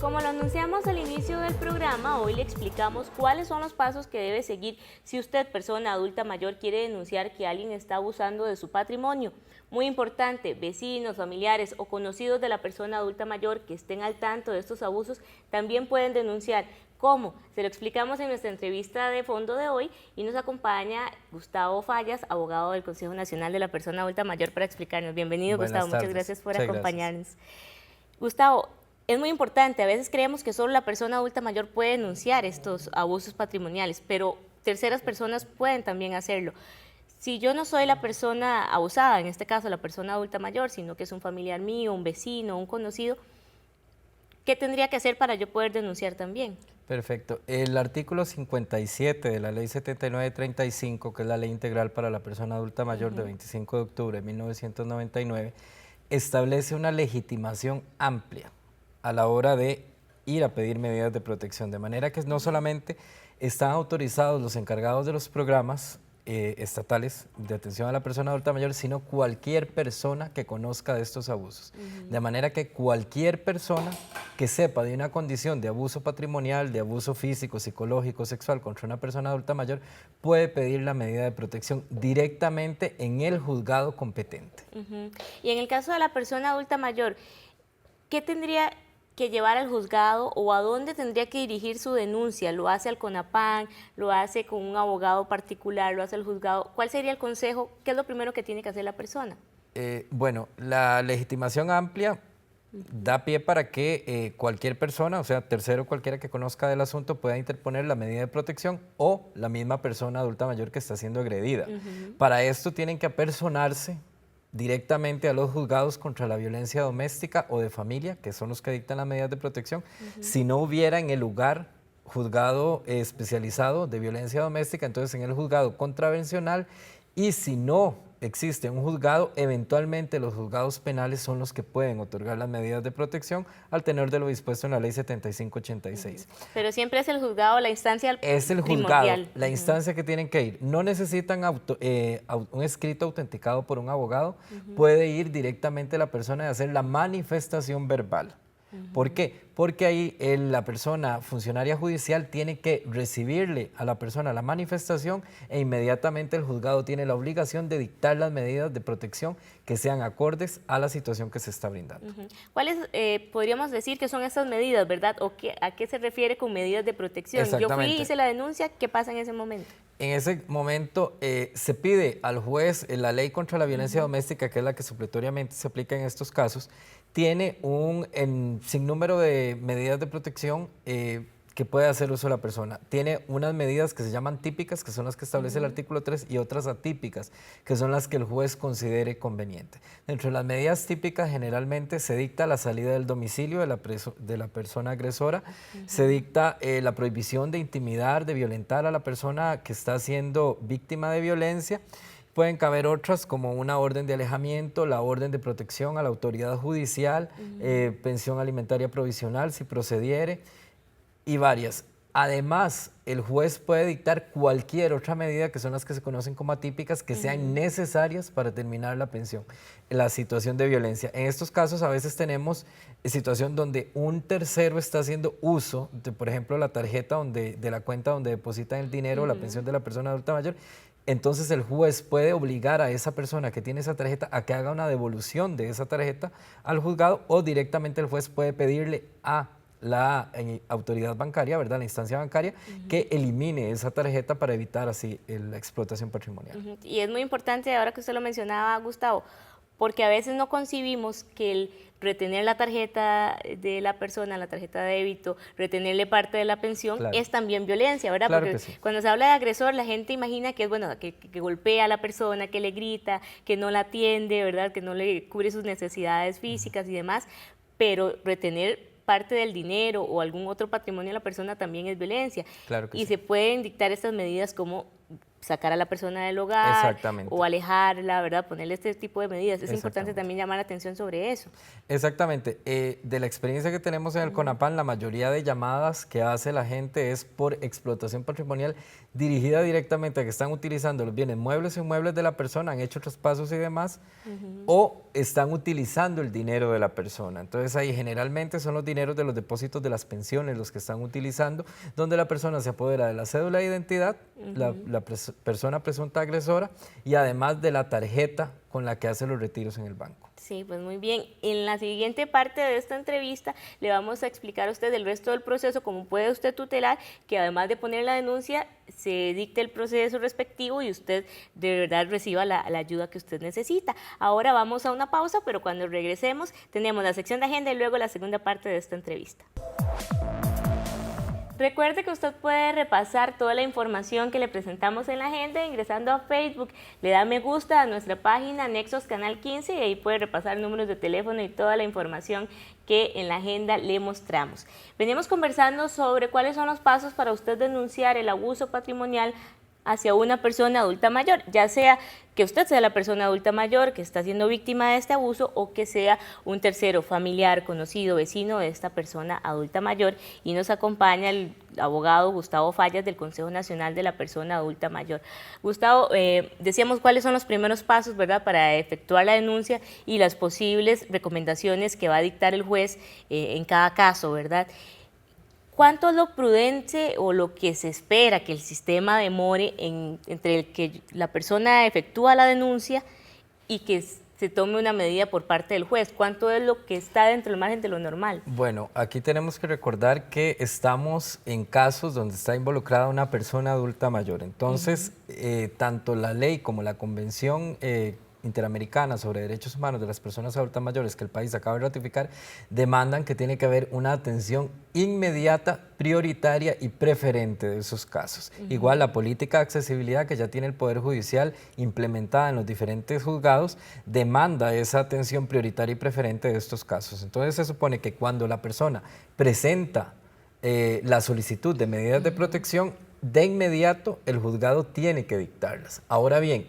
Como lo anunciamos al inicio del programa, hoy le explicamos cuáles son los pasos que debe seguir si usted, persona adulta mayor, quiere denunciar que alguien está abusando de su patrimonio. Muy importante, vecinos, familiares o conocidos de la persona adulta mayor que estén al tanto de estos abusos también pueden denunciar. ¿Cómo? Se lo explicamos en nuestra entrevista de fondo de hoy y nos acompaña Gustavo Fallas, abogado del Consejo Nacional de la Persona Adulta Mayor, para explicarnos. Bienvenido, Buenas Gustavo, tardes. muchas gracias por Muchas acompañarnos. gracias. Gustavo, es muy importante, a veces creemos que solo la persona adulta mayor puede denunciar estos abusos patrimoniales, pero terceras personas pueden también hacerlo. Si yo no soy la persona abusada, en este caso la persona adulta mayor, sino que es un familiar mío, un vecino, un conocido, ¿qué tendría que hacer para yo poder denunciar también? Perfecto. El artículo 57 de la Ley 7935, que es la Ley Integral para la Persona Adulta Mayor de 25 de octubre de 1999, establece una legitimación amplia a la hora de ir a pedir medidas de protección, de manera que no solamente están autorizados los encargados de los programas estatales de atención a la persona adulta mayor, sino cualquier persona que conozca de estos abusos. De manera que cualquier persona que sepa de una condición de abuso patrimonial, de abuso físico, psicológico, sexual contra una persona adulta mayor, puede pedir la medida de protección directamente en el juzgado competente. Y en el caso de la persona adulta mayor, ¿qué tendría que llevar al juzgado o a dónde tendría que dirigir su denuncia? ¿Lo hace al CONAPAN? ¿Lo hace con un abogado particular? ¿Lo hace al juzgado? ¿Cuál sería el consejo? ¿Qué es lo primero que tiene que hacer la persona? Bueno, la legitimación amplia da pie para que cualquier persona, o sea, tercero cualquiera que conozca del asunto, pueda interponer la medida de protección o la misma persona adulta mayor que está siendo agredida. Para esto tienen que apersonarse directamente a los juzgados contra la violencia doméstica o de familia, que son los que dictan las medidas de protección. Si no hubiera en el lugar juzgado especializado de violencia doméstica, entonces en el juzgado contravencional, y si no existe un juzgado, eventualmente los juzgados penales son los que pueden otorgar las medidas de protección al tenor de lo dispuesto en la Ley 7586. Pero siempre es el juzgado la instancia Es el primordial. juzgado, la instancia que tienen que ir. No necesitan un escrito autenticado por un abogado, puede ir directamente la persona y hacer la manifestación verbal. ¿Por qué? Porque ahí la persona funcionaria judicial tiene que recibirle a la persona la manifestación e inmediatamente el juzgado tiene la obligación de dictar las medidas de protección que sean acordes a la situación que se está brindando. ¿Cuáles podríamos decir que son estas medidas, verdad? ¿O a qué se refiere con medidas de protección? Yo fui y hice la denuncia, ¿qué pasa en ese momento? En ese momento se pide al juez la ley contra la violencia doméstica, que es la que supletoriamente se aplica en estos casos, tiene un sinnúmero de medidas de protección que puede hacer uso la persona. Tiene unas medidas que se llaman típicas, que son las que establece el artículo 3, y otras atípicas, que son las que el juez considere conveniente. Dentro de las medidas típicas, generalmente se dicta la salida del domicilio de la persona agresora, se dicta la prohibición de intimidar, de violentar a la persona que está siendo víctima de violencia. Pueden caber otras como una orden de alejamiento, la orden de protección a la autoridad judicial, pensión alimentaria provisional si procediere, y varias. Además, el juez puede dictar cualquier otra medida, que son las que se conocen como atípicas, que sean necesarias para terminar la pensión, la situación de violencia. En estos casos a veces tenemos situación donde un tercero está haciendo uso de, por ejemplo, la tarjeta de la cuenta donde depositan el dinero, la pensión de la persona adulta mayor. Entonces el juez puede obligar a esa persona que tiene esa tarjeta a que haga una devolución de esa tarjeta al juzgado, o directamente el juez puede pedirle a la autoridad bancaria, ¿verdad?, la instancia bancaria, que elimine esa tarjeta para evitar así la explotación patrimonial. Y es muy importante, ahora que usted lo mencionaba, Gustavo, porque a veces no concibimos que el retener la tarjeta de la persona, la tarjeta de débito, retenerle parte de la pensión, es también violencia, ¿verdad? Claro porque que sí. Cuando se habla de agresor, la gente imagina que es, bueno, que golpea a la persona, que le grita, que no la atiende, ¿verdad?, que no le cubre sus necesidades físicas y demás, pero retener parte del dinero o algún otro patrimonio de la persona también es violencia. Claro que y sí. se pueden dictar estas medidas como sacar a la persona del hogar Exactamente. o alejarla, ¿verdad? Ponerle este tipo de medidas. Es importante Exactamente. también llamar la atención sobre eso. Exactamente. De la experiencia que tenemos en el CONAPAN, la mayoría de llamadas que hace la gente es por explotación patrimonial dirigida directamente a que están utilizando los bienes muebles e inmuebles de la persona, han hecho traspasos y demás, o están utilizando el dinero de la persona. Entonces ahí generalmente son los dineros de los depósitos de las pensiones los que están utilizando, donde la persona se apodera de la cédula de identidad, persona presunta agresora, y además de la tarjeta con la que hace los retiros en el banco. Sí, pues muy bien. En la siguiente parte de esta entrevista le vamos a explicar a usted el resto del proceso, cómo puede usted tutelar, que además de poner la denuncia, se dicte el proceso respectivo y usted de verdad reciba la ayuda que usted necesita. Ahora vamos a una pausa, pero cuando regresemos tenemos la sección de agenda y luego la segunda parte de esta entrevista. Recuerde que usted puede repasar toda la información que le presentamos en la agenda ingresando a Facebook. Le da me gusta a nuestra página Nexos Canal 15 y ahí puede repasar números de teléfono y toda la información que en la agenda le mostramos. Venimos conversando sobre cuáles son los pasos para usted denunciar el abuso patrimonial hacia una persona adulta mayor, ya sea que usted sea la persona adulta mayor que está siendo víctima de este abuso o que sea un tercero, familiar, conocido, vecino de esta persona adulta mayor. Y nos acompaña el abogado Gustavo Fallas del Consejo Nacional de la Persona Adulta Mayor. Gustavo, decíamos cuáles son los primeros pasos, ¿verdad?, para efectuar la denuncia y las posibles recomendaciones que va a dictar el juez en cada caso, ¿verdad? ¿Cuánto es lo prudente o lo que se espera que el sistema demore entre el que la persona efectúa la denuncia y que se tome una medida por parte del juez? ¿Cuánto es lo que está dentro del margen de lo normal? Bueno, aquí tenemos que recordar que estamos en casos donde está involucrada una persona adulta mayor. Entonces, tanto la ley como la Convención Interamericana sobre Derechos Humanos de las Personas Adultas Mayores que el país acaba de ratificar, demandan que tiene que haber una atención inmediata, prioritaria y preferente de esos casos. Igual la política de accesibilidad que ya tiene el Poder Judicial implementada en los diferentes juzgados, demanda esa atención prioritaria y preferente de estos casos. Entonces se supone que cuando la persona presenta la solicitud de medidas de protección, de inmediato el juzgado tiene que dictarlas. Ahora bien,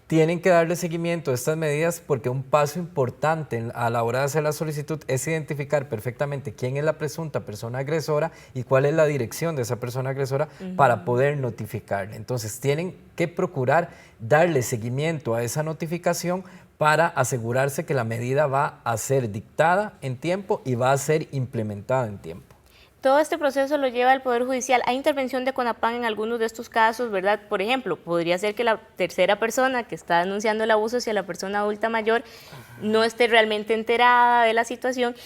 tienen que darle seguimiento a estas medidas porque un paso importante a la hora de hacer la solicitud es identificar perfectamente quién es la presunta persona agresora y cuál es la dirección de esa persona agresora para poder notificarle. Entonces tienen que procurar darle seguimiento a esa notificación para asegurarse que la medida va a ser dictada en tiempo y va a ser implementada en tiempo. Todo este proceso lo lleva el Poder Judicial. ¿Hay intervención de CONAPAN en algunos de estos casos, verdad? Por ejemplo, podría ser que la tercera persona que está denunciando el abuso hacia la persona adulta mayor no esté realmente enterada de la situación,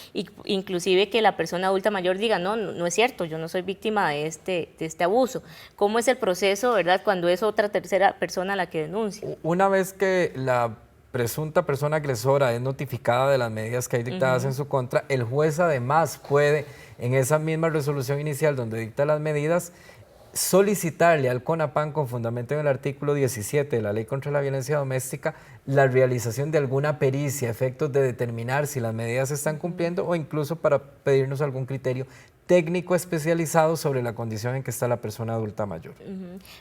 inclusive que la persona adulta mayor diga, no es cierto, yo no soy víctima de este abuso. ¿Cómo es el proceso, verdad, cuando es otra tercera persona la que denuncia? Una vez que la presunta persona agresora es notificada de las medidas que hay dictadas en su contra, el juez además puede, en esa misma resolución inicial donde dicta las medidas, solicitarle al CONAPAN, con fundamento en el artículo 17 de la Ley contra la Violencia Doméstica, la realización de alguna pericia a efectos de determinar si las medidas se están cumpliendo o incluso para pedirnos algún criterio técnico especializado sobre la condición en que está la persona adulta mayor.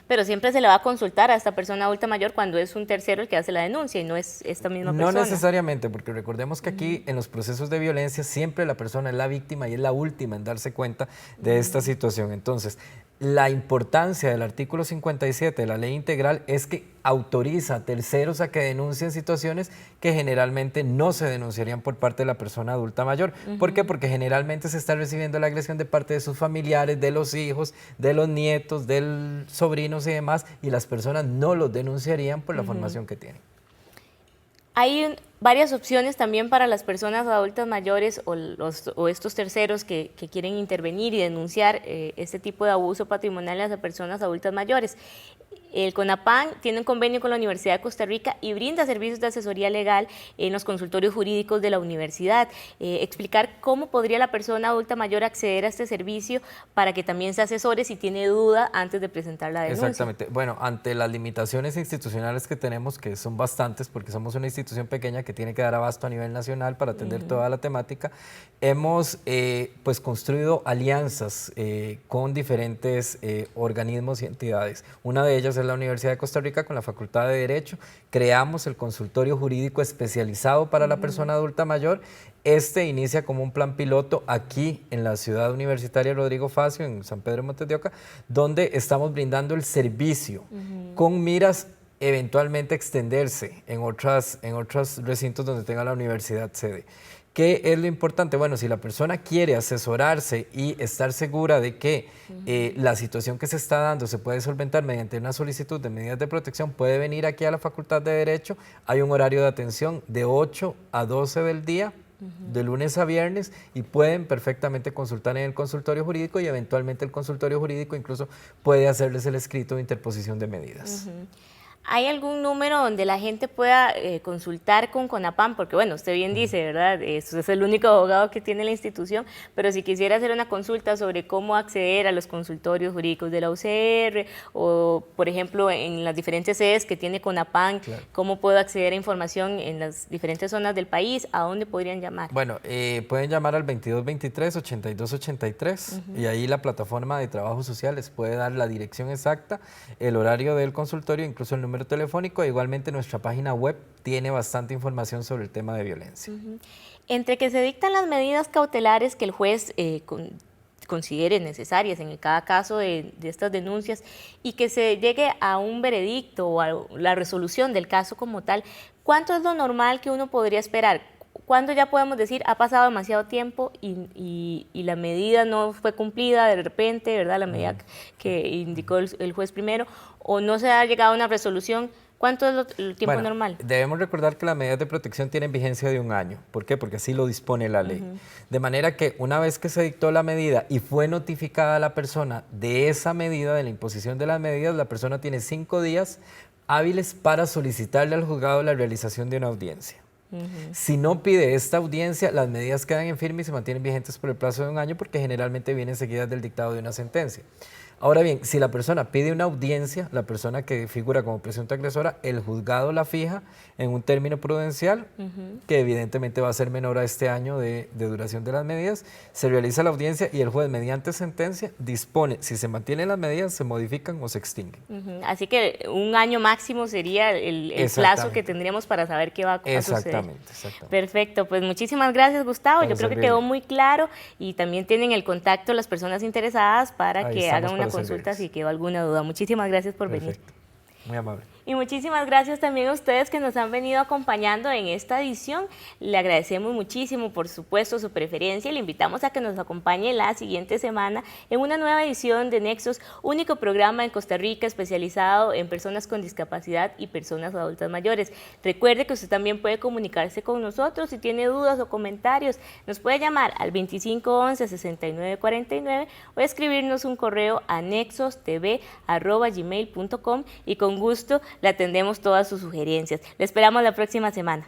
Pero siempre se le va a consultar a esta persona adulta mayor cuando es un tercero el que hace la denuncia y no es esta misma persona. No necesariamente, porque recordemos que aquí en los procesos de violencia siempre la persona es la víctima y es la última en darse cuenta de esta situación. Entonces, la importancia del artículo 57 de la ley integral es que autoriza a terceros a que denuncien situaciones que generalmente no se denunciarían por parte de la persona adulta mayor. ¿Por qué? Porque generalmente se está recibiendo la agresión de parte de sus familiares, de los hijos, de los nietos, de los sobrinos y demás, y las personas no los denunciarían por la formación que tienen. Hay varias opciones también para las personas adultas mayores o estos terceros que quieren intervenir y denunciar este tipo de abuso patrimonial a las personas adultas mayores. El CONAPAN tiene un convenio con la Universidad de Costa Rica y brinda servicios de asesoría legal en los consultorios jurídicos de la universidad. Explicar cómo podría la persona adulta mayor acceder a este servicio para que también se asesore si tiene duda antes de presentar la denuncia. Exactamente. Bueno, ante las limitaciones institucionales que tenemos, que son bastantes porque somos una institución pequeña que tiene que dar abasto a nivel nacional para atender toda la temática, hemos pues construido alianzas con diferentes organismos y entidades. Una de ellas es es la Universidad de Costa Rica con la Facultad de Derecho. Creamos el consultorio jurídico especializado para la persona adulta mayor. Este inicia como un plan piloto aquí en la ciudad universitaria Rodrigo Facio, en San Pedro de Montes de Oca, donde estamos brindando el servicio con miras eventualmente extenderse en otros recintos donde tenga la universidad sede. ¿Qué es lo importante? Bueno, si la persona quiere asesorarse y estar segura de que la situación que se está dando se puede solventar mediante una solicitud de medidas de protección, puede venir aquí a la Facultad de Derecho. Hay un horario de atención de 8 a 12 del día, de lunes a viernes, y pueden perfectamente consultar en el consultorio jurídico y eventualmente el consultorio jurídico incluso puede hacerles el escrito de interposición de medidas. ¿Hay algún número donde la gente pueda consultar con CONAPAM? Porque bueno, usted bien dice, ¿verdad? Usted es el único abogado que tiene la institución, pero si quisiera hacer una consulta sobre cómo acceder a los consultorios jurídicos de la UCR o, por ejemplo, en las diferentes sedes que tiene CONAPAM, claro, ¿cómo puedo acceder a información en las diferentes zonas del país? ¿A dónde podrían llamar? Bueno, pueden llamar al 2223-8283 y ahí la plataforma de trabajo social les puede dar la dirección exacta, el horario del consultorio, incluso el número telefónico. Igualmente nuestra página web tiene bastante información sobre el tema de violencia. Entre que se dictan las medidas cautelares que el juez considere necesarias en cada caso de estas denuncias y que se llegue a un veredicto o a la resolución del caso como tal, ¿cuánto es lo normal que uno podría esperar? ¿Cuándo ya podemos decir ha pasado demasiado tiempo y la medida no fue cumplida de repente, ¿verdad? La medida que indicó el juez primero, o no se ha llegado a una resolución? ¿Cuánto es el tiempo normal? Debemos recordar que las medidas de protección tienen vigencia de 1 año. ¿Por qué? Porque así lo dispone la ley. De manera que una vez que se dictó la medida y fue notificada a la persona de esa medida, de la imposición de las medidas, la persona tiene 5 días hábiles para solicitarle al juzgado la realización de una audiencia. Si no pide esta audiencia, las medidas quedan en firme y se mantienen vigentes por el plazo de 1 año porque generalmente vienen seguidas del dictado de una sentencia. Ahora bien, si la persona pide una audiencia, la persona que figura como presunta agresora, el juzgado la fija en un término prudencial, que evidentemente va a ser menor a este año de duración de las medidas. Se realiza la audiencia y el juez, mediante sentencia, dispone si se mantienen las medidas, se modifican o se extinguen. Así que 1 año máximo sería el plazo que tendríamos para saber qué va a suceder. Exactamente. Perfecto, pues muchísimas gracias, Gustavo. Yo creo que quedó muy claro y también tienen el contacto las personas interesadas para que hagan una consulta si quedó alguna duda. Muchísimas gracias por venir. Muy amable. Y muchísimas gracias también a ustedes que nos han venido acompañando en esta edición. Le agradecemos muchísimo, por supuesto, su preferencia y le invitamos a que nos acompañe la siguiente semana en una nueva edición de Nexos, único programa en Costa Rica especializado en personas con discapacidad y personas adultas mayores. Recuerde que usted también puede comunicarse con nosotros si tiene dudas o comentarios. Nos puede llamar al 2511-6949 o escribirnos un correo a nexostv@gmail.com y con gusto le atendemos todas sus sugerencias. Le esperamos la próxima semana.